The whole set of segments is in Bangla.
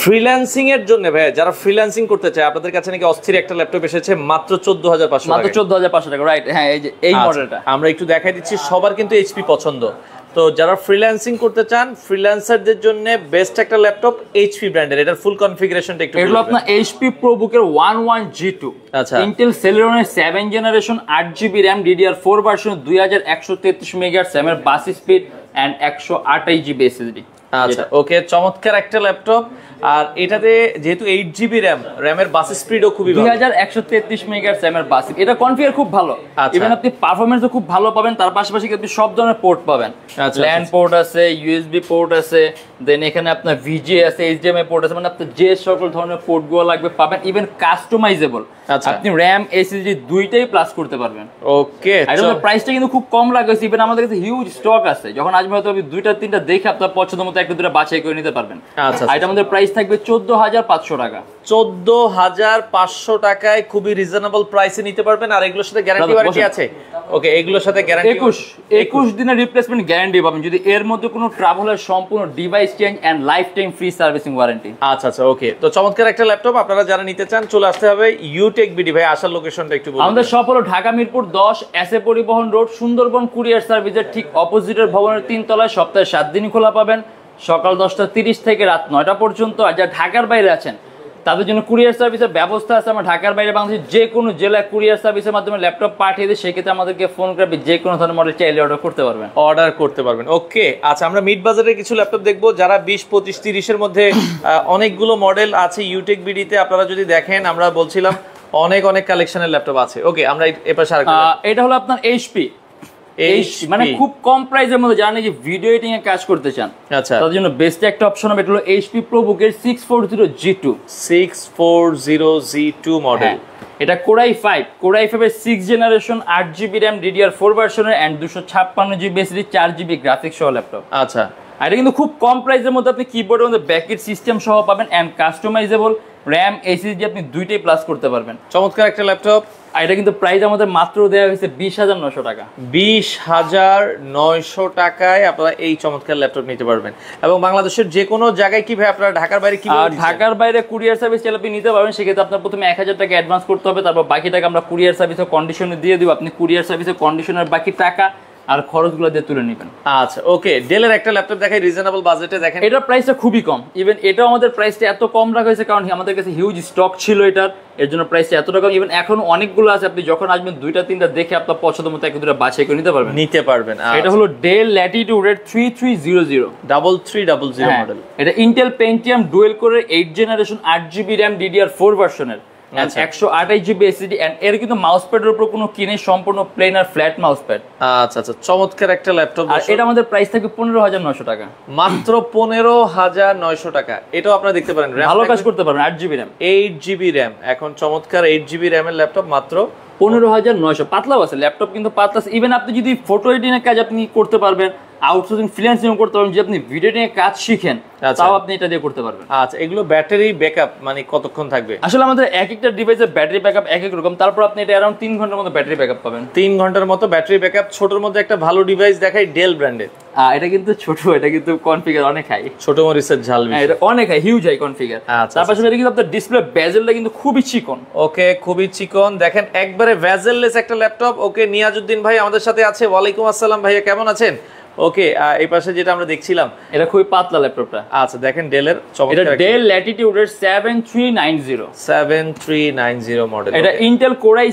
ফ্রিল্যান্সিং এর জন্য ভাই যারা ফ্রিল্যান্সিং করতে চায় আপনাদের কাছে নাকি অস্থির একটা ল্যাপটপ এসেছে মাত্র 14500 টাকা। মাত্র 14500 টাকা, রাইট। হ্যাঁ, এই যে এই মডেলটা আমরা একটু দেখাই দিচ্ছি। সবার কিন্তু এইচপি পছন্দ, তো যারা ফ্রিল্যান্সিং করতে চান ফ্রিল্যান্সারদের জন্য বেস্ট একটা ল্যাপটপ এইচপি ব্র্যান্ডের। এটার ফুল কনফিগারেশনটা একটু এগুলো আপনার এইচপি প্রোবুকের 11G2, আচ্ছা, ইন্টেল সেলেরনের 7 generation 8GB RAM DDR4 version 2133 megahertz এর bus speed and 128GB SSD। আচ্ছা ওকে, চমৎকার একটা ল্যাপটপ। আর এটাতে যেহেতু 8GB র্যামের বাস স্পিডও খুবই ভালো, 2133 মেগাহার্টজ এর বাস। এটা কনফিগার খুব ভালো, ইভেন আপনি পারফরম্যান্সও খুব ভালো পাবেন। তার পাশাপাশি আপনি সব ধরনের পোর্ট পাবেন, ল্যান পোর্ট আছে, ইউএসবি পোর্ট আছে, দেন এখানে আপনার ভিজিএ আছে, এইচডিএমআই পোর্ট আছে, মানে আপনার যে সকল ধরনের পোর্টগুলো লাগবে পাবেন। ইভেন কাস্টমাইজেবল, আপনি র্যাম এসএসডি দুইটাই প্লাস করতে পারবেন। ওকে, আর এটার প্রাইসটা কিন্তু খুব কম লাগাইছে। ইভেন আমাদের কাছে হিউজ স্টক আছে, যখন আসবে হয়তো আপনি দুইটা তিনটা দেখে আপনার পছন্দ মতো একটা দুটো বাছাই করে নিতে পারবেন। আচ্ছা, এটা আমাদের প্রাইস থাকবে 14500 টাকা। 14500 টাকায় খুবই রিজনেবল প্রাইসে নিতে পারবেন। আর এগুলোর সাথে গ্যারান্টি ওয়ারেন্টি আছে? ওকে, এগুলোর সাথে গ্যারান্টি 21 দিনের রিপ্লেসমেন্ট গ্যারান্টি পাবেন যদি এর মধ্যে কোনো ট্রাভেলের সম্পূর্ণ device change and life time free servicing warranty. আচ্ছা আচ্ছা ওকে, তো চমৎকার একটা ল্যাপটপ। আপনারা যারা নিতে চান চলে আসতে হবে ইউটেক বিডি। ভাই আসার লোকেশনটা একটু বলুন। আমাদের শপ হলো ঢাকা মিরপুর 10 এসএ পরিবহন রোড, সুন্দরবন কুরিয়ার সার্ভিসের ঠিক অপোজিটের ভবনের 3 তলায়। সপ্তাহে 7 দিনই খোলা পাবেন, সকাল 10:30 থেকে রাত 9টা পর্যন্ত। আর যারা ঢাকার বাইরে আছেন তাদের জন্য কুরিয়ার সার্ভিসের ব্যবস্থা আছে। আমরা ঢাকার বাইরে বাংলাদেশের যে কোনো জেলায় কুরিয়ার সার্ভিসের মাধ্যমে ল্যাপটপ পাঠিয়ে দিই, সেক্ষেত্রে আমাদেরকে ফোন করে যে কোনো ধরনের মডেল চাইলে অর্ডার করতে পারবেন। ওকে, আচ্ছা আমরা মিড বাজারের কিছু ল্যাপটপ দেখবো যারা 20, 25, 30-এর মধ্যে অনেকগুলো মডেল আছে ইউটেক বিডিতে। আপনারা যদি দেখেন, আমরা বলছিলাম অনেক অনেক কালেকশনের ল্যাপটপ আছে। ওকে, আমরা এপাশে আরেকটা, এটা হলো আপনার এইচপি, মানে খুব কম প্রাইসের মধ্যে জানেন যে ভিডিও এডিটিং এ কাজ করতে চান, আচ্ছা তার জন্য বেস্ট একটা অপশন হবে। এটা হলো এইচপি প্রোবুকের 640G2 মডেল। এটা কোরাই 5 এর 6 জেনারেশন 8GB RAM DDR4 ভার্সনের and 256GB SSD 4GB graphics সহ ল্যাপটপ। আচ্ছা, আর এটা কিন্তু খুব কম প্রাইসের মধ্যে আপনি কিবোর্ডের মধ্যে ব্যাকেট সিস্টেম সহ পাবেন এন্ড কাস্টমাইজেবল র্যাম এসএসডি আপনি দুইটাই প্লাস করতে পারবেন। চমৎকার একটা ল্যাপটপ। আর এটা কিন্তু প্রাইস আমাদের মাত্র দেওয়া হয়েছে 20900 টাকা। 20900 টাকায় আপনারা এই চমৎকার ল্যাপটপ নিতে পারবেন। এবং বাংলাদেশের যে কোনো জায়গায় কি ভাই আপনারা ঢাকার বাইরে কি বলেন? ঢাকার বাইরে কুরিয়ার সার্ভিস চাইলে আপনি নিতে পারবেন। সেক্ষেত্রে আপনার প্রথমে 1000 টাকা অ্যাডভান্স করতে হবে, তারপর বাকি টাকা আমরা কুরিয়ার সার্ভিসের কন্ডিশনে দিয়ে দিব। আপনি কুরিয়ার সার্ভিসের কন্ডিশনের বাকি টাকা আর খরচগুলো দিয়ে তুলে নেবেন। আচ্ছা ওকে, ডেলের একটা ল্যাপটপ দেখাই রিজনেবল বাজেটে। দেখেন এটার প্রাইসটা খুবই কম। ইভেন এটাও আমাদের প্রাইসটা এত কম রাখা হয়েছে কারণ আমাদের কাছে হিউজ স্টক ছিল এটার, এর জন্য প্রাইসটা এতটা কম। ইভেন এখন অনেকগুলো আছে, আপনি যখন আসবেন দুইটা তিনটা দেখে আপনার পছন্দ মতো একটা দুটো বাছাই করে নিতে পারবেন। এটা হলো ডেল ল্যাটিটিউড 3300 3300 মডেল। এটা ইন্টেল পেন্টিয়াম ডুয়েল কোরের 8 জেনারেশন 8GB RAM DDR4 ভার্সনের 128GB SSD এন্ড এর কিন্তু মাউস প্যাডের উপর কোনো কিনে সম্পূর্ণ প্লেন আর ফ্ল্যাট মাউস প্যাড। আচ্ছা আচ্ছা, চমৎকার একটা ল্যাপটপ। আর এটা আমাদের প্রাইস থাকবে 15900 টাকা, মাত্র 15900 টাকা। এটাও আপনারা দেখতে পারেন, ভালো কাজ করতে পারবেন। 8GB RAM 8GB RAM, এখন চমৎকার 8GB RAM এর ল্যাপটপ মাত্র 15900। পাতলাও আছে ল্যাপটপ, কিন্তু পাতলা। ইভেন আপনি যদি ফটো এডিটিং এর কাজ আপনি করতে পারবেন, আউটসোর্সিং ফ্রিল্যান্সিং করতে পারবেন, যদি আপনি ভিডিও এডিটিং এর কাজ শিখেন তাও আপনি এটা দিয়ে করতে পারবেন। আচ্ছা, এগুলো ব্যাটারি ব্যাকআপ মানে কতক্ষণ থাকবে? আসলে আমাদের এক একটা ডিভাইসের ব্যাটারি ব্যাকআপ এক এক রকম, তারপর আপনি এটা अराउंड 3 ঘন্টার মতো ব্যাটারি ব্যাকআপ পাবেন। 3 ঘন্টার মতো ব্যাটারি ব্যাকআপ। ছোটর মধ্যে একটা ভালো ডিভাইস দেখাই, ডেল ব্র্যান্ডের। এটা কিন্তু ছোট, এটা কিন্তু কনফিগার অনেক হাই, ছোট মরিচের ঝাল বেশি, এটা অনেক হাই, হিউজ হাই কনফিগার। তারপর এটা কিন্তু আপনার ডিসপ্লে বেজেলটা কিন্তু খুবই চিকন। ওকে, খুবই চিকন। দেখেন একবারে বেজেললেস একটা ল্যাপটপ। ওকে, নিয়াজউদ্দিন ভাই আমাদের সাথে আছে। ওয়ালাইকুম আসসালাম ভাইয়া, কেমন আছেন? ওকে, এই পাশে যেটা আমরা দেখছিলাম এটা খুবই পাতলা ল্যাপটপটা। আচ্ছা দেখেন ডেলের এটা ডেল ল্যাটিটিউডের 7390 মডেল। এটা ইন্টেল কোরাই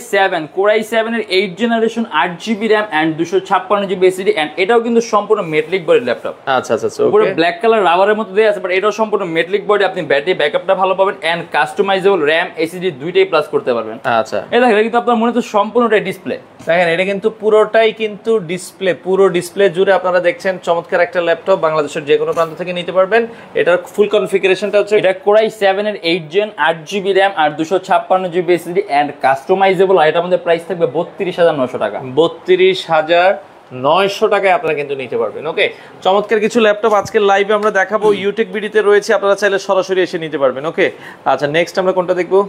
7 এর 8 generation 8GB RAM and 256GB SSD and এটাও কিন্তু সম্পূর্ণ মেটালিক বডি ল্যাপটপ। আচ্ছা আচ্ছা, পুরো ব্ল্যাক কালার রাবারের মতো দেয়া আছে, বাট এটাও সম্পূর্ণ মেটালিক বডি। আপনি ব্যাটারি ব্যাকআপটা ভালো পাবেন এন্ড কাস্টমাইজেবল RAM SSD দুইটাই প্লাস করতে পারবেন। আচ্ছা, এটা কিন্তু আপনার মনে তো সম্পূর্ণটাই ডিসপ্লে। দেখেন এটা কিন্তু পুরোটাই কিন্তু ডিসপ্লে, পুরো ডিসপ্লে জুড়ে আপনারা দেখছেন চমৎকার একটা ল্যাপটপ। বাংলাদেশের যে কোনো প্রান্ত থেকে নিতে পারবেন। এটার ফুল কনফিগারেশনটা হচ্ছে এটা কোরাই 7 এর 8 জেন 8GB RAM আর 256GB SSD এন্ড কাস্টমাইজেবল। আর এটা আমাদের প্রাইস থাকবে 32900 টাকা। 32900 টাকায় আপনারা কিন্তু নিতে পারবেন। ওকে, চমৎকার কিছু ল্যাপটপ আজকের লাইভে আমরা দেখাবো। ইউটেক বিডিতে রয়েছে, আপনারা চাইলে সরাসরি এসে নিতে পারবেন। ওকে, আচ্ছা নেক্সট আমরা কোনটা দেখবো?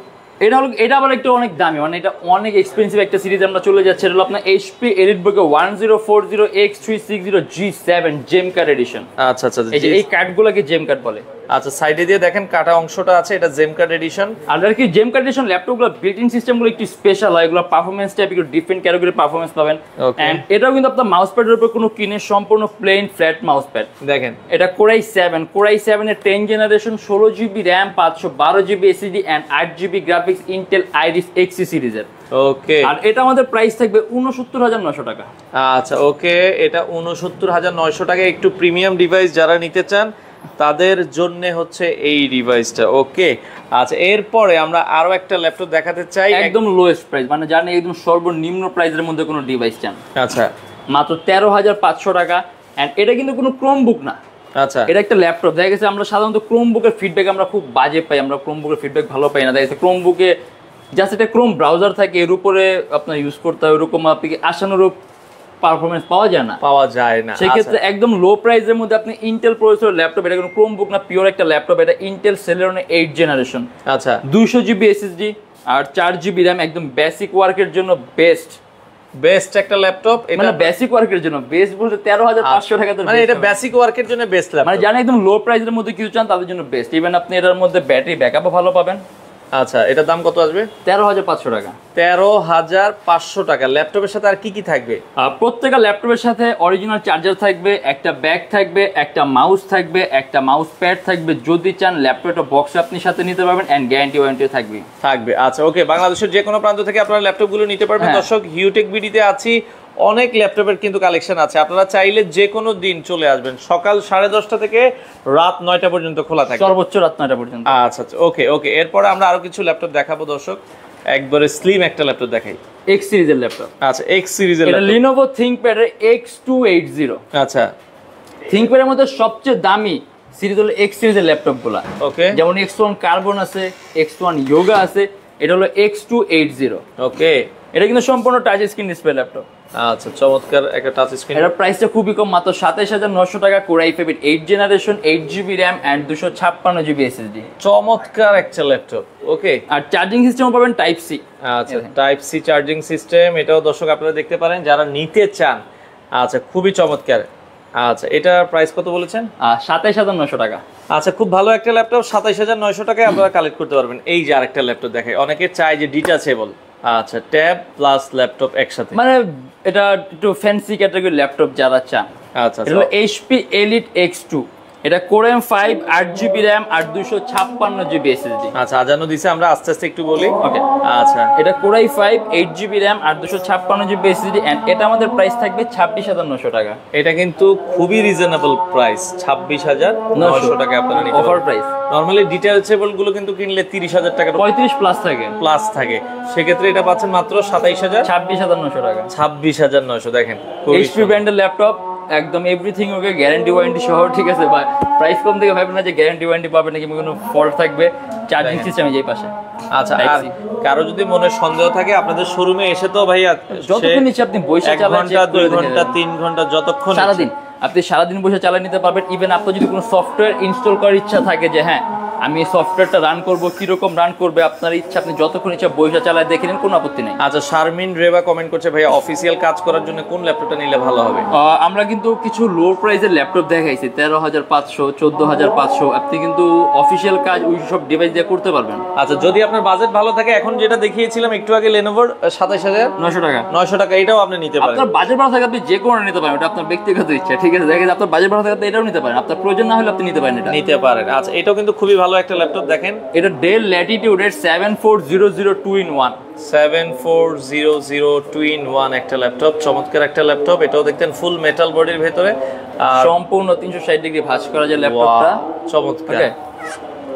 এটা আবার একটু অনেক দামি, মানে এটা অনেক এক্সপেন্সিভ একটা সিরিজ আমরা চলে যাচ্ছি। এটা হলো আপনার এইচপি এলিটবুক 1040X360G7 জেম কার্ড এডিশন। আচ্ছা আচ্ছা, এই কার্ডগুলোকে জেম কার্ড বলে। আচ্ছা, সাইডে দিয়ে দেখেন কাটা অংশটা আছে, এটা জেম কার্ড এডিশন। আর কি জেম কার্ড এডিশন ল্যাপটপগুলো বিল্ট ইন সিস্টেমগুলো একটু স্পেশাল হয়, এগুলো পারফরম্যান্স টাইপ একটু ডিফারেন্ট ক্যাটাগরির পারফরম্যান্স পাবেন। এন্ড এটাও কিন্তু আপনার মাউস প্যাডের উপর কোনো কিনে সম্পূর্ণ প্লেন ফ্ল্যাট মাউস প্যাড। দেখেন এটা কোরাই 7 এর 10 generation, 16GB RAM, 512GB SSD and 8GB graphics, Intel Iris Xe সিরিজের। ওকে, আর এটা আমাদের প্রাইস থাকবে 69900 টাকা। আচ্ছা ওকে, এটা 69900 টাকা। একটু প্রিমিয়াম ডিভাইস যারা নিতে চান তাদের জন্য হচ্ছে এই ডিভাইসটা। ওকে, আচ্ছা এরপরে আমরা আরো একটা ল্যাপটপ দেখাতে চাই, একদম লোয়েস্ট প্রাইস, মানে জানেন একদম সর্বনিম্ন প্রাইসের মধ্যে কোনো ডিভাইস চান। আচ্ছা, মাত্র 13500 টাকা। এন্ড এটা কিন্তু কোনো ক্রোমবুক না, আচ্ছা এটা একটা ল্যাপটপ। দেখা গেছে আমরা সাধারণত ক্রোমবুকের ফিডব্যাক আমরা খুব বাজে পাই, আমরা ক্রোমবুকের ফিডব্যাক ভালো পাই না। দেখা গেছে ক্রোমবুকে জাস্ট একটা ক্রোম ব্রাউজার থাকে, এর উপরে আপনার ইউজ করতে হয়, ওরকম আপনি আশানুরূপ পারফরমেন্স পাওয়া যায় না, সেক্ষেত্রে একদম লো প্রাইসের মধ্যে আপনি ইন্টেল প্রসেসর ল্যাপটপ, এটা কোনো ক্রোমবুক না, পিওর একটা ল্যাপটপ। এটা ইন্টেল সেলেরন 8 জেনারেশন, আচ্ছা 200GB SSD আর 4GB RAM, একদম বেসিক ওয়ার্কের জন্য বেস্ট একটা ল্যাপটপ। মানে বেসিক ওয়ার্কের জন্য বেস্ট বলতে 13500 টাকা, মানে এটা বেসিক ওয়ার্কের জন্য বেস্ট ল্যাপটপ, মানে জানেন একদম লো প্রাইসের মধ্যে কিছু চান তাদের জন্য বেস্ট। ইভেন আপনি এটার মধ্যে ব্যাটারি ব্যাকআপও ভালো পাবেন। আচ্ছা, এটার দাম কত আসবে? 13500 টাকা। 13500 টাকা। ল্যাপটপের সাথে আর কি কি থাকবে? প্রত্যেকটা ল্যাপটপের সাথে অরিজিনাল চার্জার থাকবে, একটা ব্যাগ থাকবে, একটা মাউস থাকবে, একটা মাউস প্যাড থাকবে। যদি চান ল্যাপটপটা বক্স আপনি সাথে নিতে পারবেন এন্ড গ্যারান্টি ওয়ারেন্টি থাকবে। আচ্ছা ওকে, বাংলাদেশের যে কোনো প্রান্ত থেকে আপনারা ল্যাপটপগুলো নিতে পারবেন। দর্শক, হিউটেক বিডিতে আছি, অনেক ল্যাপটপের কিন্তু কালেকশন আছে, আপনারা চাইলে যে কোনো দিন চলে আসবেন। সকাল 10:30 থেকে রাত 9টা পর্যন্ত খোলা থাকে, সর্বোচ্চ রাত 9টা পর্যন্ত। আচ্ছা আচ্ছা, ওকে ওকে। এরপরে আমরা আরো কিছু ল্যাপটপ দেখাবো দর্শক, একবারে স্লিম একটা ল্যাপটপ দেখাই, X সিরিজের ল্যাপটপ। আচ্ছা, X সিরিজের এটা Lenovo ThinkPad এর X280। আচ্ছা, ThinkPad এর মধ্যে সবচেয়ে দামি সিরিজ হলো X সিরিজের ল্যাপটপগুলো। ওকে, যেমন X1 কার্বন আছে, X1 Yoga আছে, এটা হলো X280। ওকে, এটা কিন্তু সম্পূর্ণ টাচ স্ক্রিন ডিসপ্লে ল্যাপটপ। আচ্ছা, চমৎকার একটা টাচ স্ক্রিন। এর প্রাইসটা খুবই কম, মাত্র 27900 টাকা। Core i i5 8 generation, 8GB RAM and 256GB SSD। চমৎকার একটা ল্যাপটপ। ওকে, আর চার্জিং সিস্টেমও পাবেন টাইপ সি। আচ্ছা, টাইপ সি চার্জিং সিস্টেম, এটাও দর্শক আপনারা দেখতে পারেন যারা নিতে চান। আচ্ছা, খুবই চমৎকার। আচ্ছা, এটার প্রাইস কত বলেছেন? 27900 টাকা। আচ্ছা, খুব ভালো একটা ল্যাপটপ, 27900 টাকায় আপনারা কালেক্ট করতে পারবেন। এই যে আরেকটা ল্যাপটপ দেখাই, অনেকে চায় যে ডিটাচেবল, আচ্ছা ট্যাব প্লাস ল্যাপটপ একসাথে, মানে এটা একটু ফ্যান্সি ক্যাটাগরির ল্যাপটপ যারা চান। আচ্ছা, এটা হলো HP Elite X2, এটা Core M5, 8GB RAM আর 256GB SSD। আচ্ছা, আজানো দিছে, আমরা আস্তে আস্তে একটু বলি। ওকে, আচ্ছা, এটা Core i5 8GB RAM আর 256GB SSD এন্ড এটা আমাদের প্রাইস থাকবে 26900 টাকা। এটা কিন্তু খুবই রিজনেবল প্রাইস, 26900 টাকা আপনারা নিতে পারবেন। Offer price. নরমালি ডিটেইলসেবল গুলো কিন্তু কিনলে 30000 টাকা 35 প্লাস থাকে, সেক্ষেত্রে এটা পাচ্ছেন মাত্র 26900 টাকা। 26900। দেখেন, HP ব্র্যান্ডের ল্যাপটপ, একদম এভরিথিং ওকে, গ্যারান্টি ওয়ারেন্টি সহ। ঠিক আছে ভাই, প্রাইস কম থেকে ভাববেন না যে গ্যারান্টি ওয়ারেন্টি পাবেন না কিংবা কোনো ফল্ট থাকবে। চার্জিং সিস্টেম এই পাশে। আচ্ছা, আর কারো যদি মনে সন্দেহ থাকে আপনাদের শোরুমে এসে তো ভাইয়া যতক্ষণ ইচ্ছা আপনি বসে চালান, 1 ঘন্টা 2 ঘন্টা 3 ঘন্টা যতক্ষণ সারাদিন আপনি সারাদিন বসে চালিয়ে নিতে পারবেন। ইভেন আপনার যদি কোনো সফটওয়্যার ইনস্টল করার ইচ্ছা থাকে যে হ্যাঁ আমি এই সফটওয়্যারটা রান করবো, কিরকম রান করবে আপনার ইচ্ছা, আপনি যতক্ষণ ইচ্ছা বইটা চালায় দেখে নিন, কোনো আপত্তি নেই। আচ্ছা, শারমিন রেবা কমেন্ট করছে ভাইয়া অফিসিয়াল কাজ করার জন্য কোন ল্যাপটপটা নিলে ভালো হবে? আমরা কিন্তু কিছু লো প্রাইসের ল্যাপটপ দেখাইছি, 13500, 14500। আপনি কিন্তু অফিসিয়াল কাজ ওই সব ডিভাইস দিয়ে করতে পারবেন। আচ্ছা, যদি আপনার বাজেট ভালো থাকে, এখন যেটা দেখিয়েছিলাম একটু আগে লেনোভোর 27900 টাকা, 900 টাকা, এটাও আপনি নিতে পারেন। আপনার বাজেট ভালো থাকে আপনি যে কোনো নিতে পারেন, ওটা আপনার ব্যক্তিগত ইচ্ছা। ঠিক আছে, দেখেন আপনার বাজেট ভালো থাকে আপনি এটাও নিতে পারেন, আপনার প্রয়োজন না হলে আপনি নিতে পারেন, এটা নিতে পারেন। আচ্ছা, এটাও কিন্তু খুবই ভালো একটা ল্যাপটপ। দেখেন, এটা ডেল ল্যাটিটিউডের 74002-in-1 74002-in-1 একটা ল্যাপটপ, চমৎকার একটা ল্যাপটপ। এটাও দেখতেন ফুল মেটাল বডির ভেতরে, সম্পূর্ণ 360 ডিগ্রি ভাঁজ করা যায় ল্যাপটপটা। চমৎকার,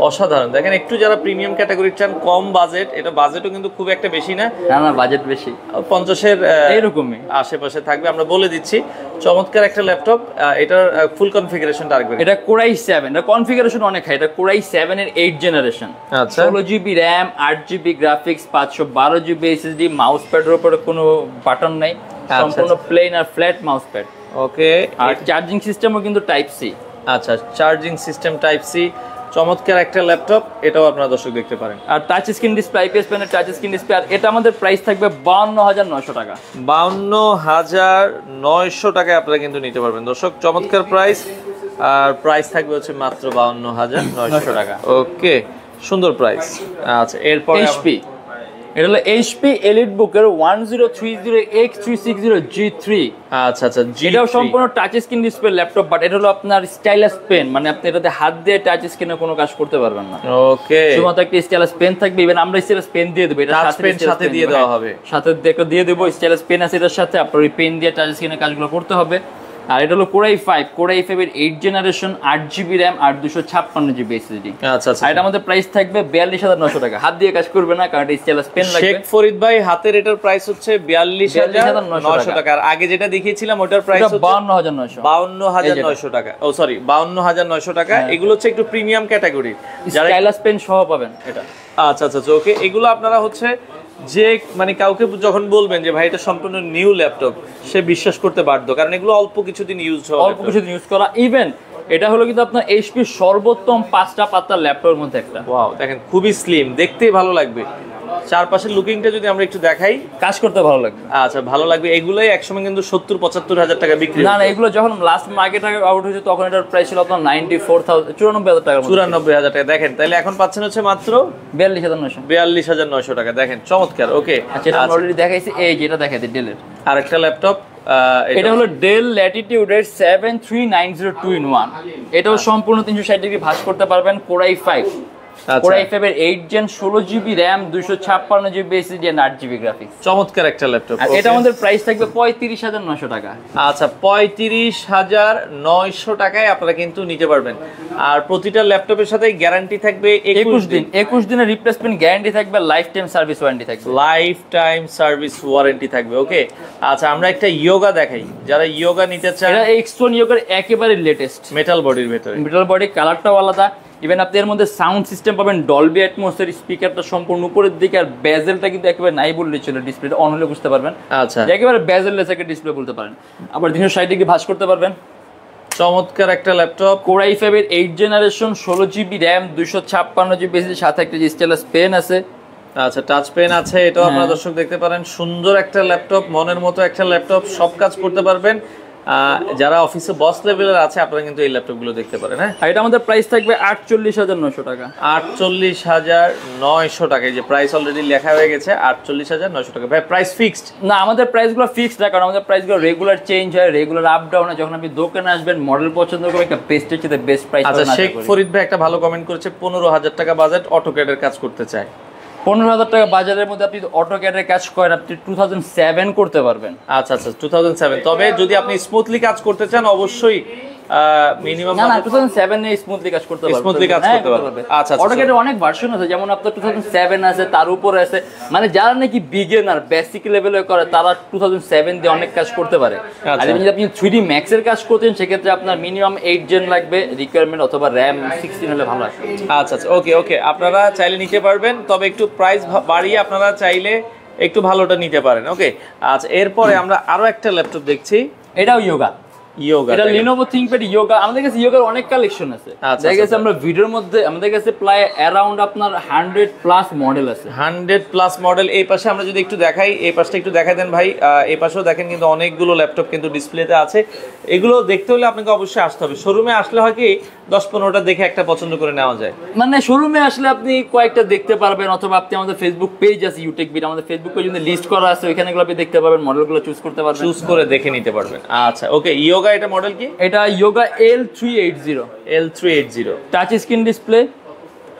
অসাধারণ। দেখেন, একটু যারা প্রিমিয়াম ক্যাটাগরি চান, কম বাজেট, এটা বাজেটও কিন্তু খুব একটা বেশি না, না বাজেট বেশি, 50-এর এরকমই আশেপাশে থাকবে, আমরা বলে দিচ্ছি। চমৎকার একটা ল্যাপটপ। এটার ফুল কনফিগারেশনটা আরেকবার। এটা Core i7, এটা কনফিগারেশন অনেক হাই। এটা Core i7 এর 8 জেনারেশন, আচ্ছা 16GB RAM, 8GB graphics, 512GB SSD। Mouse প্যাডের উপরে কোনো বাটন নাই, সম্পূর্ণ প্লেন আর ফ্ল্যাট মাউস প্যাড। ওকে, আর চার্জিং সিস্টেমও কিন্তু টাইপ সি। আচ্ছা, চার্জিং সিস্টেম টাইপ সি, চমৎকার একটা ল্যাপটপ, এটাও আপনারা দর্শক দেখতে পারেন। আর touch screen display, IPS panel touch screen display. আর এটা আমাদের প্রাইস থাকবে 52900 টাকা। 52900 টাকায় আপনারা কিন্তু নিতে পারবেন দর্শক, চমৎকার প্রাইস। আর প্রাইস থাকবে হচ্ছে মাত্র 52,900 টাকা। ওকে, সুন্দর প্রাইস। আচ্ছা, এরপরে এইচপি, এটা হলো এইচপি এলিটবুকের 1030X360 G3। আচ্ছা আচ্ছা, এটাও সম্পূর্ণ touch screen display laptop, but এটা হলো আপনার স্টাইলাস পেন, মানে আপনি এটাতে হাত দিয়ে টাচ স্ক্রিনে কোনো কাজ করতে পারবেন না। ওকে, শুধুমাত্র একটা স্টাইলাস পেন থাকবে। ইভেন আমরা স্টাইলাস পেন দিয়ে দেবো, এটা টাচ পেন সাথে দিয়ে দেওয়া হবে, সাথে দিয়ে দেবো। স্টাইলাস পেন আছে এটার সাথে, আপনার ওই পেন দিয়ে টাচ স্ক্রিনে কাজগুলো করতে হবে। আর এটা হলো কোরাই 5 এর 8 জেনারেশন, 8GB RAM আর 256GB SSD। আচ্ছা আচ্ছা, আর এটা আমাদের প্রাইস থাকবে 42,900 টাকা। হাত দিয়ে কাজ করবে না, কারণ এটা স্টাইলাস পেন লাগবে। শেখ ফরিদ ভাই হাতের এটার প্রাইস হচ্ছে 42,900 টাকা। আর আগে যেটা দেখিয়েছিলাম ওটার প্রাইস হচ্ছে 52,900 টাকা। ও সরি, 52,900 টাকা। এগুলো হচ্ছে একটু প্রিমিয়াম ক্যাটাগরি, যারা স্টাইলাস পেন সহ পাবেন এটা। আচ্ছা আচ্ছা, ওকে। এগুলো আপনারা হচ্ছে যে মানে কাউকে যখন বলবেন যে ভাই এটা সম্পূর্ণ নিউ ল্যাপটপ, সে বিশ্বাস করতে বাধ্য, কারণ এগুলো অল্প কিছুদিন ইউজ হয়, অল্প কিছুদিন ইউজ করা। ইভেন এটা হলো কিন্তু আপনার এইচপি সর্বোত্তম 5টা পাতার ল্যাপটপের মধ্যে একটা। ওয়াও, দেখেন খুবই স্লিম, দেখতেই ভালো লাগবে। চারপাশের লুকিংটা যদি আমরা একটু দেখাই, কাজ করতে ভালো লাগবে। আচ্ছা, ভালো লাগবে। এগুলোই একসময় কিন্তু 70-75 হাজার টাকা বিক্রি না না, এগুলো যখন লাস্ট মার্কেট আউট হয়েছে তখন এটার প্রাইস ছিল আপনার 94,000 টাকা। 94,000 টাকা। দেখেন, তাহলে এখন পাচ্ছেন হচ্ছে মাত্র 42,900 টাকা। দেখেন, চমৎকার। ওকে, আচ্ছা, এটা অলরেডি দেখাইছি। এই যেটা দেখাইছি ডেলের আরেকটা ল্যাপটপ, এটা হলো ডেল ল্যাটিটিউডের 73902-in-1। এটাও সম্পূর্ণ 360 ডিগ্রি ভাঁজ করতে পারবেন। কোরাই 5 কোরাই 5 এর 8 gen, 16GB RAM, 256GB SSD আর 8GB গ্রাফিক্স। চমৎকার একটা ল্যাপটপ। আর এটা আমাদের প্রাইস থাকবে 35,900 টাকা। আচ্ছা, 35,900 টাকায় আপনারা কিন্তু নিতে পারবেন। আর প্রতিটা ল্যাপটপের সাথে গ্যারান্টি থাকবে 21 দিন। 21 দিনের রিপ্লেসমেন্ট গ্যারান্টি থাকবে, লাইফ টাইম সার্ভিস ওয়ারেন্টি থাকবে। লাইফ টাইম সার্ভিস ওয়ারেন্টি থাকবে। ওকে, আচ্ছা, আমরা একটা ইয়োগা দেখাই, যারা ইয়োগা নিতে চান। এটা এক্সট্রন ইয়োগার একেবারে লেটেস্ট, মেটাল বডির ভিতরে, মেটাল বডি, কালারটাও আলাদা। ইভেন আপনি এর মধ্যে সাউন্ড সিস্টেম পাবেন ডলবি অ্যাটমসের, স্পিকারটা সম্পূর্ণ উপরের দিকে, আর বেজেলটা কিন্তু একেবারে নাই বললেই চলে, ডিসপ্লেটা অন হলে বুঝতে পারবেন। আচ্ছা, একেবারে বেজেললেস একটা ডিসপ্লে বলতে পারেন। আবার 360 ডিগ্রি ভাঁজ করতে পারবেন। চমৎকার একটা ল্যাপটপ। কোরাই 5 এর 8 generation, 16GB RAM, 256GB SSD, সাথে একটা স্টাইলাস পেন আছে। আচ্ছা, টাচ পেন আছে, এটাও আপনারা দর্শক দেখতে পারেন। সুন্দর একটা ল্যাপটপ, মনের মতো একটা ল্যাপটপ, সব কাজ করতে পারবেন। যারা অফিসে বস লেভেলের আছে, আপনারা কিন্তু এই ল্যাপটপগুলো দেখতে পারেন। হ্যাঁ, আর এটা আমাদের প্রাইস থাকবে 48,900 টাকা। 48,900 টাকা। এই যে প্রাইস অলরেডি লেখা হয়ে গেছে, 48,900 টাকা। ভাই, প্রাইস ফিক্সড না, আমাদের প্রাইসগুলো ফিক্সড না, কারণ আমাদের প্রাইসগুলো রেগুলার চেঞ্জ হয়, রেগুলার আপ ডাউন হয়। যখন আপনি দোকানে আসবেন, মডেল পছন্দ করবেন, একটা বেস্টের চেয়ে বেস্ট প্রাইস। আচ্ছা, শেখ ফরিদ ভাই একটা ভালো কমেন্ট করেছে, 15,000 টাকা বাজেট, অটোক্যাডের কাজ করতে চায়। 15,000 টাকা বাজারের মধ্যে আপনি অটোক্যাডের কাজ করেন, আপনি 2007 করতে পারবেন। আচ্ছা আচ্ছা, 2007। তবে যদি আপনি স্মুথলি কাজ করতে চান, অবশ্যই মিনিমাম না না, 2007 এ স্মুথলি কাজ করতে পারবেন। স্মুথলি কাজ করতে পারবেন। আচ্ছা, অটোক্যাডের অনেক ভার্সন আছে, যেমন আপনার 2007 আছে, তার উপরে আছে। মানে যারা নাকি বিগিনার, বেসিক লেভেলে করে, তারা 2007 দিয়ে অনেক কাজ করতে পারে। আর যদি আপনি 3D Max এর কাজ করতেন, সেক্ষেত্রে আপনার মিনিমাম 8 জেন লাগবে রিকোয়ারমেন্ট, অথবা RAM 16 হলে ভালো আসবে। আচ্ছা আচ্ছা, ওকে ওকে, আপনারা চাইলে নিতে পারবেন, তবে একটু প্রাইস বাড়িয়ে আপনারা চাইলে একটু ভালোটা নিতে পারেন। ওকে, আচ্ছা, এরপরে আমরা আরো একটা ল্যাপটপ দেখছি, এটাও ইয়োগা। এটা Lenovo ThinkPad ইয়োগা। আমাদের কাছে ইয়োগার অনেক কালেকশন আছে। দেখা গেছে আমরা ভিডিওর মধ্যে আমাদের কাছে প্রায় অ্যারাউন্ড আপনার 100+ মডেল আছে। 100+ মডেল। এই পাশে আমরা যদি একটু দেখাই, এই পাশটা একটু দেখাই দেন ভাই। এই পাশেও দেখেন কিন্তু অনেকগুলো ল্যাপটপ কিন্তু ডিসপ্লেতে আছে। এগুলো দেখতে হলে আপনাকে অবশ্যই আসতে হবে। শোরুমে আসলে হয় কি 10-15টা দেখে একটা পছন্দ করে নেওয়া যায়। মানে শোরুমে আসলে আপনি কয়েকটা দেখতে পারবেন, অথবা আপনি আমাদের ফেসবুক পেজ আছে ইউটেক বিট, আমাদের ফেসবুক পেজে লিস্ট করা আছে, ওইখানে আপনি দেখতে পারবেন, মডেলগুলো চুজ করতে পারবেন, চুজ করে দেখে নিতে পারবেন। আচ্ছা, ওকে। ইয়োগা, এটা মডেল কি? এটা Yoga L380 touch screen display,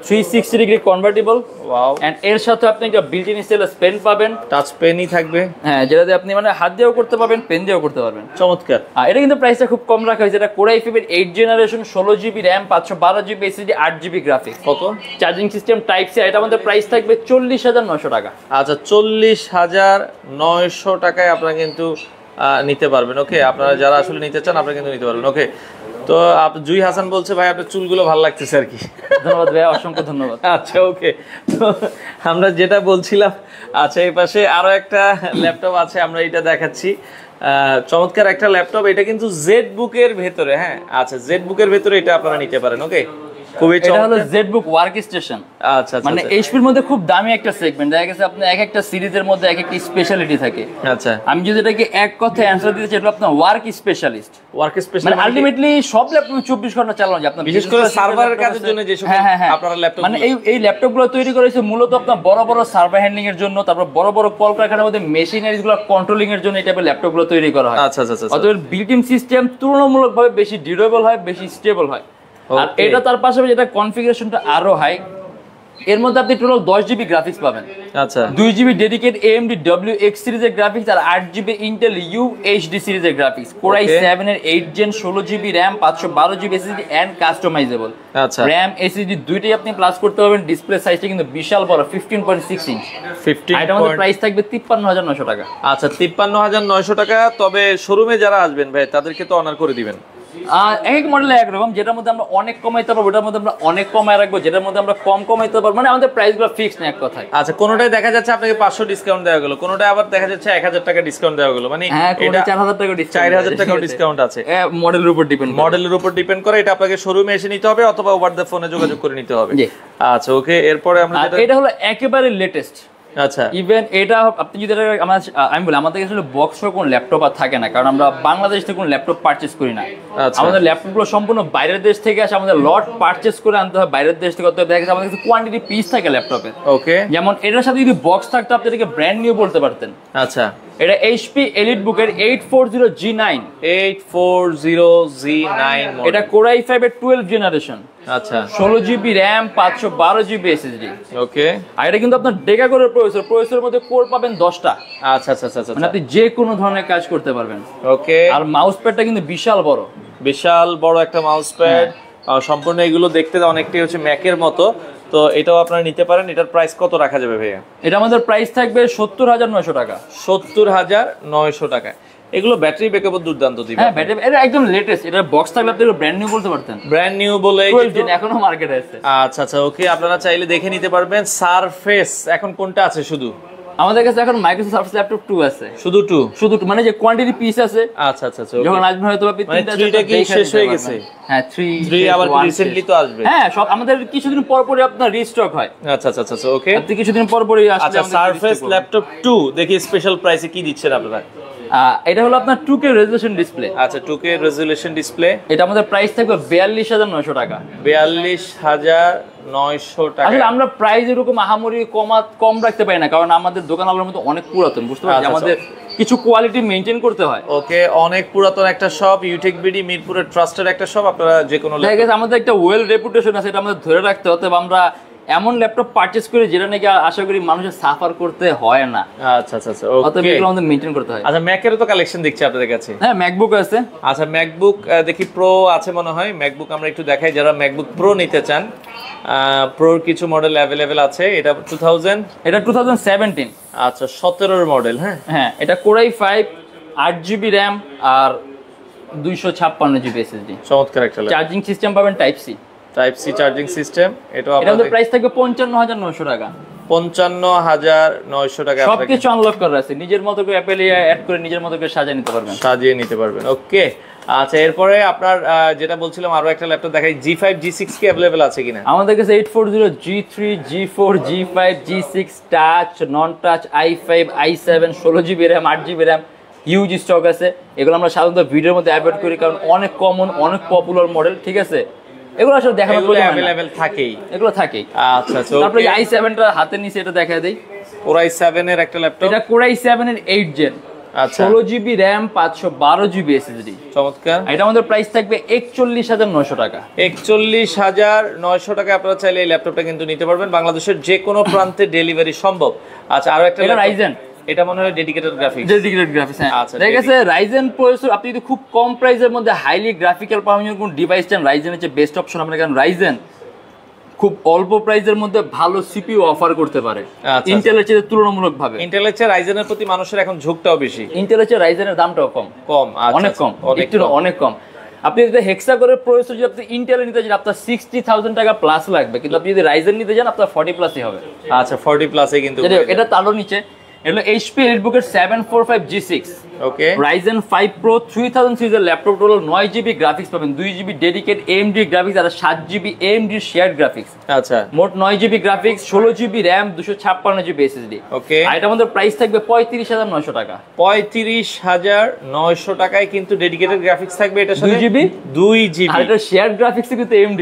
360 degree convertible. Wow. And এর সাথে আপনি একটা বিল্ট ইন স্টাইলাস পেন পাবেন। টাচ পেনই থাকবে। হ্যাঁ, যেটাতে আপনি মানে হাত দিয়েও করতে পারবেন, পেন দিয়েও করতে পারবেন। চমৎকার। এটা কিন্তু প্রাইসটা খুব কম রাখা হয়েছে। এটা কোরাই 5 এর 8 generation, 16GB RAM, 512GB SSD, 8GB graphics. কত? Charging system type C. এটা আমাদের প্রাইস থাকবে 40,900 টাকা। আচ্ছা, 40,900 টাকায় আপনারা কিন্তু নিতে পারবেন। ওকে, আপনারা যারা আসলে নিতে চান, আপনারা কিন্তু নিতে পারবেন। ওকে, তো জুই হাসান বলছে ভাই আপনার চুলগুলো ভালো লাগতেছে আর কি। ধন্যবাদ ভাই, অসংখ্য ধন্যবাদ। আচ্ছা, ওকে, তো আমরা যেটা বলছিলাম, আচ্ছা, এই পাশে আরো একটা ল্যাপটপ আছে, আমরা এটা দেখাচ্ছি। চমৎকার একটা ল্যাপটপ, এটা কিন্তু জেড বুকের ভেতরে। হ্যাঁ, আচ্ছা, জেড বুকের ভেতরে এটা আপনারা নিতে পারেন। ওকে, খুবই এটা হলো চমৎকার। Jetbook work station. আচ্ছা আচ্ছা মানে এইচপির মধ্যে খুব দামি একটা সেগমেন্ট, দেখা গেছে আপনার এক একটা সিরিজের মধ্যে এক একটা স্পেশালিটি থাকে। আচ্ছা, আমি যদি এটাকে এক কথায় অ্যান্সার দিতে চাই, এটা আপনার ওয়ার্ক স্পেশালিস্ট। ওয়ার্ক স্পেশাল মানে আলটিমেটলি সব ল্যাপটপ 24 ঘন্টা চালানো যায় আপনার, বিশেষ করে সার্ভারের কাজের জন্য যে সকল আপনারা ল্যাপটপ, মানে এই ল্যাপটপগুলো তৈরি করা হয়েছে মূলত আপনার বড় বড় সার্ভার হ্যান্ডলিং এর জন্য, তারপর বড় বড় কলকারখানার মধ্যে মেশিনারিজ গুলো কন্ট্রোলিং এর জন্য এই টাইপের ল্যাপটপগুলো তৈরি করা হয়। আচ্ছা আচ্ছা, অতএব বিল্ট ইন সিস্টেম তুলনামূলকভাবে বেশি ডিউরেবল হয়, বেশি স্টেবল হয়। আর এটা তার পাশাপাশি এটা কনফিগারেশনটা আরো হাই। এর মধ্যে আপনি টোটাল 10 জিবি গ্রাফিক্স পাবেন। আচ্ছা, 2 জিবি ডেডিকেট AMD WX সিরিজের গ্রাফিক্স আর 8 জিবি ইন্টেল UHD সিরিজের গ্রাফিক্স, Core i7 এর 8 gen 16 GB RAM 512 GB SSD and customizable. আচ্ছা, RAM SSD দুইটাই আপনি প্লাস করতে পারবেন। ডিসপ্লে সাইজটা কিন্তু বিশাল বড়, 15.6 ইঞ্চ। 15 এটা আমাদের প্রাইস থাকবে 53900 টাকা। আচ্ছা, 53900 টাকা। তবে শোরুমে যারা আসবেন ভাই তাদেরকে তো অনার করে দিবেন। এক মডেলে একরকম, যেটার মধ্যে আমরা অনেক কমাইতে পারবো ওটার মধ্যে আমরা অনেক কমায় রাখবো, যেটার মধ্যে আমরা কম কমাইতে পারবো, মানে আমাদের প্রাইসগুলো ফিক্স না এক কথায়। আচ্ছা, কোনোটাই দেখা যাচ্ছে আপনাকে 500 ডিসকাউন্ট দেওয়া গেল, কোনোটাই আবার দেখা যাচ্ছে 1000 টাকা ডিসকাউন্ট দেওয়া গেল, মানে এটা 4000 টাকা ডিসকাউন্ট, 4000 টাকা ডিসকাউন্ট আছে। মডেলের উপর ডিপেন্ড, মডেলের উপর ডিপেন্ড করে। এটা আপনাকে শোরুমে এসে নিতে হবে অথবা ওভার দ্য ফোনে যোগাযোগ করে নিতে হবে। আচ্ছা, ওকে। এরপরে আমরা এটা হলো একেবারে লেটেস্ট। আচ্ছা, ইভেন এটা আপনি যদি আমি বলি আমাদের কাছে বক্স সহ কোনো ল্যাপটপ আর থাকে না, কারণ আমরা বাংলাদেশ থেকে কোনো ল্যাপটপ পারচেজ করি না। আমাদের ল্যাপটপগুলো সম্পূর্ণ বাইরের দেশ থেকে আসে, আমাদের লট পারচেজ করে আনতে হয় বাইরের দেশ থেকে। অতএব দেখা গেছে আমাদের কাছে কোয়ান্টিটি পিস থাকে ল্যাপটপে। ওকে, যেমন এটার সাথে যদি বক্স থাকতো আপনি এটাকে ব্র্যান্ড নিউ বলতে পারতেন। আচ্ছা, এটা HP EliteBook-এর 840G9। 840G9 এটা Core i5 এর 12 জেনারেশন। আচ্ছা, 16 জিবি RAM 512 জিবি SSD। ওকে। আর এটা কিন্তু আপনার ডেকা কোরের প্রসেসরের মধ্যে কোর পাবেন 10টা। আচ্ছা আচ্ছা আচ্ছা, মানে আপনি যে কোনো ধরনের কাজ করতে পারবেন। ওকে। আর মাউস প্যাডটা কিন্তু বিশাল বড়, বিশাল বড় একটা মাউস প্যাড। সম্পূর্ণ এগুলো দেখতে অনেকটাই হচ্ছে ম্যাকের মতো। তো এটাও আপনারা নিতে পারেন। এটার প্রাইস কত রাখা যাবে ভাইয়া? এটা আমাদের প্রাইস থাকবে 70900 টাকা। 70900 টাকা। এগুলো ব্যাটারি ব্যাকআপও দুর্দান্ত দিবে। হ্যাঁ, ব্যাটারি এটা একদম লেটেস্ট। এটা বক্স থাকলে আপনি ব্র্যান্ড নিউ বলতে পারতেন। ব্র্যান্ড নিউ বলে এখনো মার্কেটে আছে। আচ্ছা আচ্ছা, ওকে। আপনারা চাইলে দেখে নিতে পারবেন। সারফেস এখন কোনটা আছে? শুধু আমাদের কাছে এখন মাইক্রোসফট সারফেস ল্যাপটপ 2 আছে। শুধু 2? শুধু 2, মানে যে কোয়ান্টিটি পিস আছে। আচ্ছা আচ্ছা আচ্ছা, যখন আসবে হয়তো আপনি 3টা কি শেষ হয়ে গেছে? হ্যাঁ, 3 আবার রিসেন্টলি তো আসবে। হ্যাঁ, সব আমাদের কিছুদিন পর পরই আপনার রিস্টক হয়। আচ্ছা আচ্ছা আচ্ছা, ওকে। আপনি কিছুদিন পর পরই আসবে। আচ্ছা, সারফেস ল্যাপটপ 2 দেখি স্পেশাল প্রাইসে কি দিচ্ছেন আপনারা? এটা হলো আপনার 2K রেজোলিউশন ডিসপ্লে। আচ্ছা, 2K রেজোলিউশন ডিসপ্লে। এটা আমাদের প্রাইস থাকবে 42900 টাকা। 42900 টাকা। আসলে আমরা প্রাইস এরকম আহামরি কম রাখতে পারি না, কারণ আমাদের দোকানগুলোর মধ্যে অনেক পুরাতন, বুঝতে পারছেন, আমাদের কিছু কোয়ালিটি মেইনটেইন করতে হয়। ওকে, অনেক পুরাতন একটা শপ, ইউটেক বিডি মিরপুরের ট্রাস্টেড একটা শপ। আপনারা যে কোনো দেখা গেছে আমাদের একটা ওয়েল রেপুটেশন আছে, এটা আমাদের ধরে রাখতে হতে। আমরা এমন ল্যাপটপ পারচেজ করি যেটা নাকি আশা করি মানুষের সাফার করতে হয় না। আচ্ছা আচ্ছা আচ্ছা, অতএব এগুলো আমাদের মেইনটেইন করতে হয়। আচ্ছা, ম্যাকেরও তো কালেকশন দেখছি আপনাদের কাছে। হ্যাঁ, ম্যাকবুক আছে। আচ্ছা, ম্যাকবুক দেখি প্রো আছে মনে হয়। ম্যাকবুক আমরা একটু দেখাই, যারা ম্যাকবুক প্রো নিতে চান। প্রোর কিছু মডেল অ্যাভেলেবেল আছে। এটা 2000, এটা 2017। আচ্ছা, 17 মডেল। হ্যাঁ, এটা Core i5 8 জিবি RAM আর 256 জিবি SSD। চমৎকার একটা চার্জিং সিস্টেম পাবেন টাইপ সি চার্জিং সিস্টেম। এটা আমাদের প্রাইস থাকবে 55900 টাকা। 55900 টাকা। সবকিছু আনলক করা আছে, নিজের মতো করে অ্যাপেল অ্যাড করে নিজের মতো করে সাজিয়ে নিতে পারবেন। ওকে। আচ্ছা, এরপরে আপনার যেটা বলছিলাম আরো একটা ল্যাপটপ দেখাই। G5 G6 কি अवेलेबल আছে কিনা? আমাদের কাছে 840 G3 G4 G5 G6 touch নন touch i5 i7 16 GB RAM 8 GB RAM huge stock আছে। এগুলো আমরা সাধারণত ভিডিওর মধ্যে অ্যাড করি, কারণ অনেক কমন, অনেক পপুলার মডেল। ঠিক আছে, এগুলো আসলে দেখানোর প্রয়োজন হয় না, अवेलेबल থাকেই। এগুলো থাকেই। আচ্ছা আচ্ছা, তারপরে i7টা হাতের নিচে, এটা দেখায় দেই। Core i7 এর একটা ল্যাপটপ। এটা Core i7 এর 8 জেন। আচ্ছা, 16 জিবি RAM 512 জিবি SSD। চমৎকার। এটা আমাদের প্রাইস থাকবে 41900 টাকা। 41900 টাকা। আপনারা চাইলে এই ল্যাপটপটা কিন্তু নিতে পারবেন। বাংলাদেশের যে কোনো প্রান্তে ডেলিভারি সম্ভব। আচ্ছা, আরো একটা রাইজেন। এটা মনে হয় ডেডিকেটেড গ্রাফিক্স। হ্যাঁ। আচ্ছা, দেখা গেছে রাইজেন প্রসেসর আপনি যদি খুব কম প্রাইসের মধ্যে হাইলি গ্রাফিক্যাল পারফরম্যান্স কোন ডিভাইস চান, রাইজেন হচ্ছে বেস্ট অপশন আপনার, কারণ রাইজেন খুব অল্প প্রাইসের মধ্যে ভালো সিপিইউ অফার করতে পারে ইন্টেলের চেয়ে তুলনামূলকভাবে। ইন্টেলের চেয়ে রাইজেনের প্রতি মানুষের এখন ঝোঁকটাও বেশি। ইন্টেলের চেয়ে রাইজেনের দামটাও কম। অনেক কম, অনেক কম। আপনি যদি হেক্সা করে প্রসেসর যদি আপনি ইন্টেল নিতে চান আপনার 60000 টাকা প্লাস লাগবে, কিন্তু আপনি যদি রাইজেন নিতে চান আপনার 40 প্লাসই হবে। আচ্ছা, 40 প্লাসে কিন্তু এটা তারও নিচে। এগুলো এইচপি এলিটবুকের 745 G6 ওকে Ryzen 5 Pro 3000 সিরিজের ল্যাপটপ হলো 9GB গ্রাফিক্স পাবেন, 2GB ডেডিকেট AMD গ্রাফিক্স আর 7GB AMD শেয়ার্ড গ্রাফিক্স। আচ্ছা, মোট 9GB graphics, 16GB RAM, 256GB SSD। ওকে, আর এটা আমাদের প্রাইস থাকবে 35,900 টাকা। 35,900 টাকায় কিন্তু ডেডিকেটেড গ্রাফিক্স থাকবে, এটার সাথে 2GB আর এটা শেয়ার্ড গ্রাফিক্স কিন্তু AMD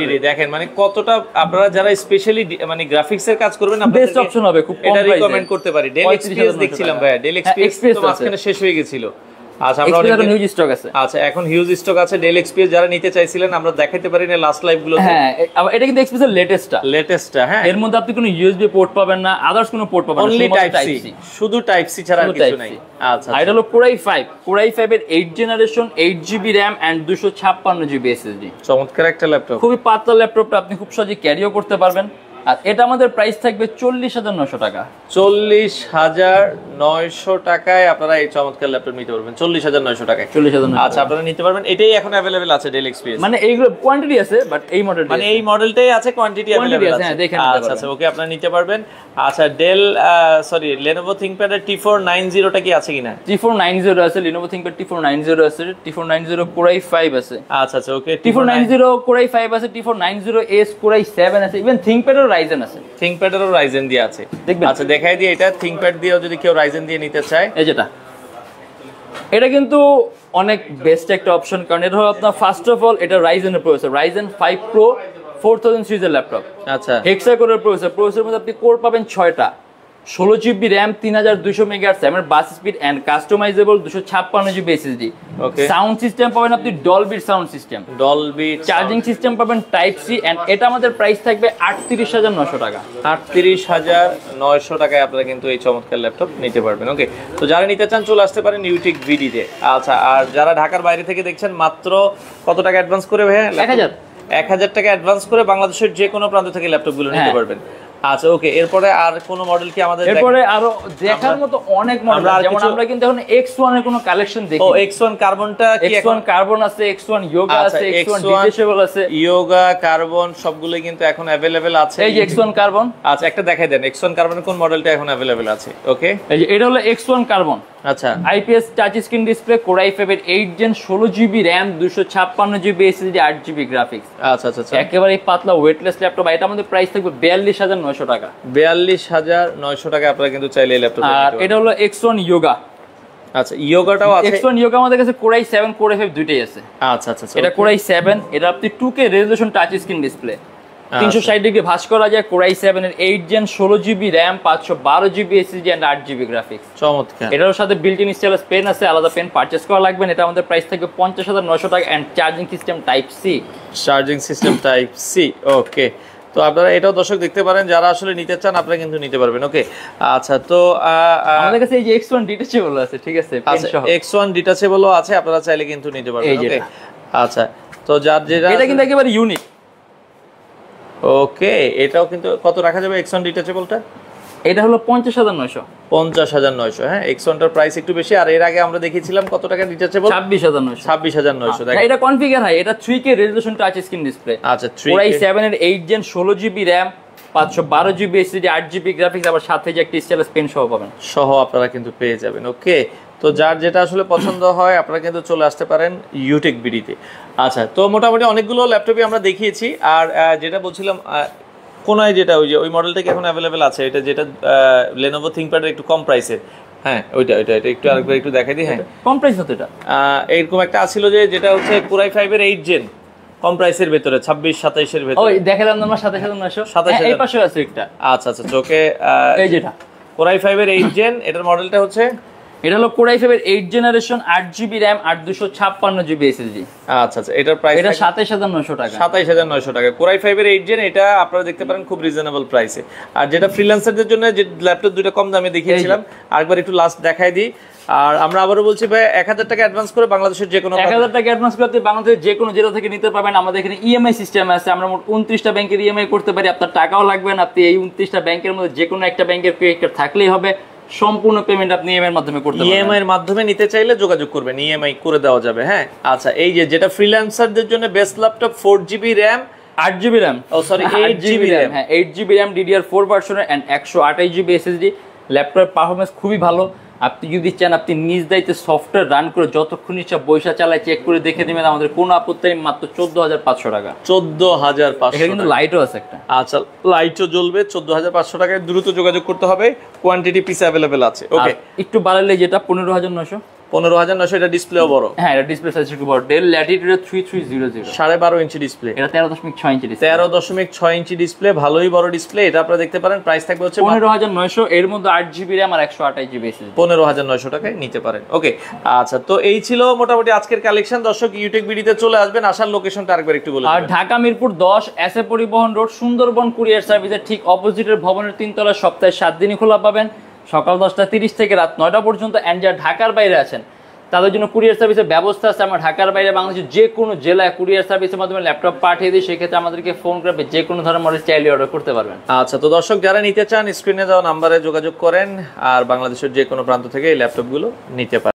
রে দেখেন মানে কতটা আপনারা যারা স্পেশালি মানে গ্রাফিক্স এর কাজ করবেন আপনাদের বেস্ট অপশন হবে, খুব কম প্রাইসে রিকমেন্ড করতে পারি। ডেল এক্সপিএস দেখছিলাম ভাই, ডেল এক্সপিএস তো মাঝখানে শেষ হয়ে গেছিল। আচ্ছা, আমরা অনেক হিউজ স্টক আছে। আচ্ছা, এখন হিউজ স্টক আছে ডেল এক্সপিএস, যারা নিতে চাইছিলেন আমরা দেখাইতে পারি না লাস্ট লাইভ গুলো। হ্যাঁ, এটা কিন্তু এক্সপিএস এর লেটেস্টটা। হ্যাঁ, এর মধ্যে আপনি কোনো ইউএসবি পোর্ট পাবেন না, আদার্স কোনো পোর্ট পাবেন না, অনলি টাইপ সি, শুধু টাইপ সি ছাড়া আর কিছু নাই। আচ্ছা, এটা হলো Core i5 এর 8 generation, 8GB RAM and 256GB SSD। চমৎকার একটা ল্যাপটপ, খুবই পাতলা ল্যাপটপটা আপনি খুব সহজে ক্যারিও করতে পারবেন। আর এটা আমাদের প্রাইস থাকবে 40,900 টাকা। 40,900 টাকায় আপনারা এই চমৎকার ল্যাপটপ নিতে পারবেন। 40,900 টাকায়। 40,900। আচ্ছা, আপনারা নিতে পারবেন, এটাই এখন अवेलेबल আছে ডেল এক্সপিএস। মানে এইগুলো কোয়ান্টিটি আছে, বাট এই মডেলটা মানে এই মডেলটাই আছে, কোয়ান্টিটি अवेलेबल আছে। হ্যাঁ, দেখেন। আচ্ছা আচ্ছা, ওকে, আপনারা নিতে পারবেন। আচ্ছা, ডেল Lenovo ThinkPad এর T490 টা কি আছে কিনা? T490 আছে, Lenovo ThinkPad T490 আছে, T490 Core i5 আছে। আচ্ছা আচ্ছা, ওকে, T490 Core i5 আছে, T490S Core i7 আছে, ইভেন ThinkPad এর Ryzen আছে। ThinkPad এরও Ryzen দিয়ে আছে। দেখবেন। আচ্ছা, দেখাই দিই এটা ThinkPad দিয়েও যদি কেউ Ryzen দিয়ে নিতে চায়। এই যেটা, এটা কিন্তু অনেক বেস্ট একটা অপশন, কারণ এটা হলো আপনার ফার্স্ট অফ অল এটা Ryzen এর প্রসেসর, Ryzen 5 Pro 4000 সিরিজের ল্যাপটপ। আচ্ছা, হেক্সা কোরের প্রসেসরের মধ্যে আপনি কোর পাবেন 6টা, 16GB RAM, 3200 MHz এর bus speed and customizable 256GB SSD। Okay, sound system পাবেন আপনি Dolby sound system, Dolby charging system পাবেন টাইপ সি, এন্ড এটা আমাদের প্রাইস থাকবে 38,900 টাকা। 38,900 টাকায় আপনারা কিন্তু এই চমৎকার ল্যাপটপ নিতে পারবেন। ওকে, তো যারা নিতে চান চলে আসতে পারেন ইউটিক ভিডিতে। আচ্ছা, আর যারা ঢাকার বাইরে থেকে দেখছেন মাত্র কত টাকা অ্যাডভান্স করে ভাই? 1000 টাকা অ্যাডভান্স করে বাংলাদেশের যে কোনো প্রান্ত থেকে ল্যাপটপগুলো নিতে পারবেন। আচ্ছা, ওকে, এরপরে আর কোন মডেল কি আমাদের? এরপরে আরো দেখার মতো অনেক মডেল, যেমন আমরা কিন্তু এখন X1 এর কোনো কালেকশন দেখি। ও, X1 কার্বনটা কি? X1 কার্বন আছে, X1 ইয়োগা আছে, X1 ডিটেচেবল আছে, ইয়োগা কার্বন সবগুলোই কিন্তু এখন अवेलेबल আছে। এই যে X1 কার্বন। আচ্ছা, একটা দেখাই দেন X1 কার্বনের কোন মডেলটা এখন अवेलेबल আছে। ওকে, এই যে এটা হলো X1 কার্বন। আচ্ছা, IPS touch screen display, Core i5 এর 8 gen, 16GB RAM, 256GB SSD, 8GB graphics. আচ্ছা আচ্ছা, একেবারে পাতলা ওয়েটলেস ল্যাপটপ। এটা আমাদের প্রাইস থাকবে 42,900 টাকা। 42,900 টাকা আপনারা কিন্তু চাইলে এই ল্যাপটপ। আর এটা হলো X1 ইয়োগা। আচ্ছা, ইয়োগাটাও আছে। X1 ইয়োগা আমাদের কাছে Core i7 Core i5 দুইটাই আছে। আচ্ছা আচ্ছা, এটা Core i7, এটা আপনি 2K resolution touch screen display, 360 degree ভাঁজ করা যায়। Core i7 এর 8 gen, 16GB RAM, 512GB SSD and 8GB graphics. চমৎকার। এটার সাথে বিল্ট ইন স্টাইলাস পেন আছে, আলাদা পেন পারচেজ করা লাগবে। এটা আমাদের প্রাইস থাকবে 50,900 টাকা and charging system type C. Charging system type C. Okay, তো আপনারা এটাও দর্শক দেখতে পারেন, যারা আসলে নিতে চান আপনারা কিন্তু নিতে পারবেন। ওকে, আচ্ছা, তো আমাদের কাছে এই যে X1 ডিটেচেবল আছে, ঠিক আছে, পেন সহ। X1 ডিটাচেবলও আছে, আপনারা চাইলে কিন্তু নিতে পারবেন। ওকে, আচ্ছা, তো যার যেটা এটা কিন্তু একেবারে ইউনিক। ওকে, এটাও কিন্তু কত রাখা যাবে X1 ডিটাচেবলটা? এটা হলো 50,900। 50,900। হ্যাঁ, X1টার প্রাইস একটু বেশি। আর এর আগে আমরা দেখিয়েছিলাম কত টাকা ডিটাচেবল? 26,900। 26,900। দেখেন, এটা কনফিগার হয়, এটা 3K resolution touch screen display. আচ্ছা, 3K Core i7 এর 8 gen, 16GB RAM, 512GB SSD, 8GB graphics, আবার সাথে যে একটা স্টাইলাস পেন সহ পাবেন, সহ আপনারা কিন্তু পেয়ে যাবেন। ওকে, তো যার যেটা আসলে পছন্দ হয় আপনারা কিন্তু চলে আসতে পারেন ইউটেক বিডিতে। আচ্ছা, তো মোটামুটি অনেকগুলো ল্যাপটপই আমরা দেখিয়েছি। আর যেটা বলছিলাম কোনায় যেটা ওই মডেলটা কি এখন अवेलेबल আছে? এটা যেটা Lenovo ThinkPad এর একটু কম প্রাইসের। হ্যাঁ, ওইটা একটু আরেকবার একটু দেখাই দিই। হ্যাঁ, কম প্রাইস হতো এটা। এরকম একটা আছিল যেটা হচ্ছে Core i5 এর 8 জেন, কম প্রাইসের ভিতরে, 26-27 এর ভিতরে। ওই দেখালাম আমরা 27,900। এই পাশে আছে একটা। আচ্ছা আচ্ছা, ওকে, এই যেটা Core i5 এর 8 জেন, এটার মডেলটা হচ্ছে, এটা হলো Core i5 এর 8 generation, 8GB RAM, 256GB SSD। আচ্ছা আচ্ছা, এটার প্রাইস এটা 27,900 টাকা। 27,900 টাকা। Core i5 এর 8 জেন, এটা আপনারা দেখতে পারেন খুব রিজনেবল প্রাইসে। আর যেটা ফ্রিল্যান্সারদের জন্য যে ল্যাপটপ দুটো কম দামে দেখিয়েছিলাম, আরেকবার একটু লাস্ট দেখাই দিই। আর আমরা আবারও বলছি ভাই, 1000 টাকা অ্যাডভান্স করে বাংলাদেশের যে কোনো 1000 টাকা অ্যাডভান্স করতে বাংলাদেশের যে কোনো জেলা থেকে নিতে পারবেন। আমাদের এখানে ইএমআই সিস্টেম আছে, আমরা মোট 29টা ব্যাংকের ইএমআই করতে পারি। আপনার টাকাও লাগবে না, আপনি এই 29টা ব্যাংকের মধ্যে যে কোনো একটা ব্যাংকের ক্রেডিট কার্ড থাকলেই হবে। সম্পূর্ণ পেমেন্ট আপনি ইএমআই এর মাধ্যমে করতে পারবেন। ইএমআই এর মাধ্যমে নিতে চাইলে যোগাযোগ করবেন, ইএমআই করে দেওয়া যাবে। হ্যাঁ, আচ্ছা, এই যেটা ফ্রিল্যান্সারদের জন্য best laptop, 4GB RAM, 8GB RAM, ও সরি 8GB RAM, হ্যাঁ 8GB RAM DDR4 ভার্সনের এন্ড 128GB SSD। ল্যাপটপের পারফরমেন্স খুবই ভালো। আপনি যদি চান আপনি নিজ দায়িত্বে সফটওয়্যার রান করে যতক্ষণ ইচ্ছা বৈশা চালায় চেক করে দেখে নেবেন, আমাদের কোনো আপত্তি নেই। মাত্র 14,500 টাকা। 14,500 এখানে কিন্তু লাইটও আছে একটা। আচ্ছা, লাইটও জ্বলবে। 14,500 টাকায় দ্রুত যোগাযোগ করতে হবে, কোয়ান্টিটি পিস অ্যাভেলেবেল আছে। ওকে, একটু বাড়ালে যেটা 15,900। 15,900। এটা ডিসপ্লেও বড়। হ্যাঁ, এটা ডিসপ্লে সাইজ একটু বড়। Del Latitude 3300, 12.5 inch display. এটা 13.6 ইঞ্চি ডিসপ্লে। 13.6 ইঞ্চি ডিসপ্লে, ভালোই বড় ডিসপ্লে। এটা আপনারা দেখতে পারেন। প্রাইস থাকবে হচ্ছে 15,900। এর মধ্যে 8GB RAM আর 128GB SSD। 15,900 টাকায় নিতে পারেন। ওকে, আচ্ছা, তো এই ছিল মোটামুটি আজকের কালেকশন। দর্শক ইউটেক বিডিতে চলে আসবেন, আসার লোকেশনটা আরেকবার একটু বলে আর দিবেন। ঢাকা মিরপুর 10 এসএ পরিবহন রোড, সুন্দরবন কুরিয়ার সার্ভিসের ঠিক অপোজিটের ভবনের 3 তলায় সপ্তাহে 7 দিনই খোলা পাবেন, সকাল 10টা 30 থেকে রাত 9টা পর্যন্ত। এন্ড যারা ঢাকার বাইরে আছেন তাদের জন্য কুরিয়ার সার্ভিসের ব্যবস্থা আছে। আমরা ঢাকার বাইরে বাংলাদেশের যে কোনো জেলায় কুরিয়ার সার্ভিসের মাধ্যমে ল্যাপটপ পাঠিয়ে দিই, সেক্ষেত্রে আমাদেরকে ফোন করবে, যে কোনো ধরনের মডেল চাইলে অর্ডার করতে পারবেন। আচ্ছা, তো দর্শক যারা নিতে চান স্ক্রিনে দেওয়া নাম্বারে যোগাযোগ করেন, আর বাংলাদেশের যে কোনো প্রান্ত থেকে এই ল্যাপটপগুলো নিতে পারেন।